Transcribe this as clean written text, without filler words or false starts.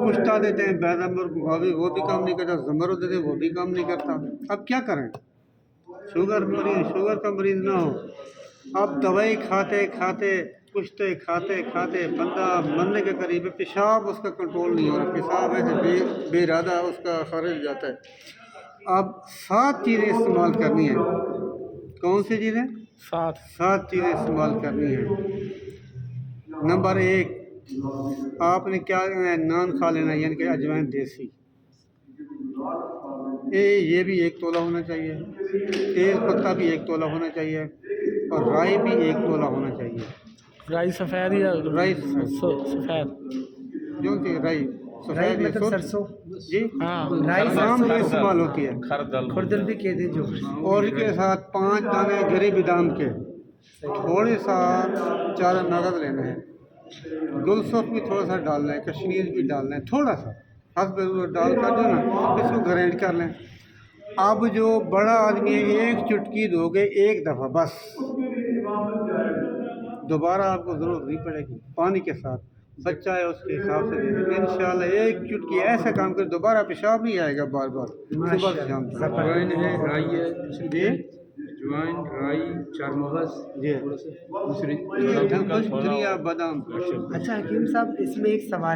कुश्ता देते हैं बैदमर को, वो भी काम नहीं करता, ज़मरुद देते हैं वो भी काम नहीं करता। अब क्या करें? शुगर का मरीज़ ना हो, अब दवाई खाते खाते कुश्ते खाते खाते बंदा मरने के करीब है, पेशाब उसका कंट्रोल नहीं हो रहा, पेशाब ऐसे बेइरादा उसका खारिज हो जाता है। अब 7 चीज़ें इस्तेमाल करनी है। कौन सी चीज़ें? 7 चीज़ें इस्तेमाल करनी है। नंबर 1, आपने क्या नान खा लेना, यानी कि अजवाइन देसी, ये भी 1 तोला होना चाहिए। तेज़ पत्ता भी 1 तोला होना चाहिए और राई भी 1 तोला होना चाहिए। राई सफ़ेद या राई सफ़ेद? जो कि राई सफ़ेद या मतलब सरसों जी हाँ, राई आम जो इस्तेमाल होती है। खुरदल भी कहते हैं जो। और इसके साथ 5 दाने गरी बादाम के, थोड़े सा 4 नगद लेना है, गुलसुख भी थोड़ा सा डालना है, कश्मीर भी डालना है, थोड़ा सा हस्ब ज़रूरत डाल कर जो ना इसको ग्राइंड कर लें। अब जो बड़ा आदमी है 1 चुटकी दोगे 1 दफ़ा बस, दोबारा आपको ज़रूरत नहीं पड़ेगी। पानी के साथ बच्चा है उसके हिसाब से दे दें, इंशाल्लाह 1 चुटकी ऐसा काम कर दोबारा पेशाब नहीं आएगा बार बार सुबह से शाम तक। अजवाइन है, राई है, जी अजवाइन, राई, चारमगज, जी दूसरी धनिया बादाम। अच्छा हकीम साहब, इसमें एक सवाल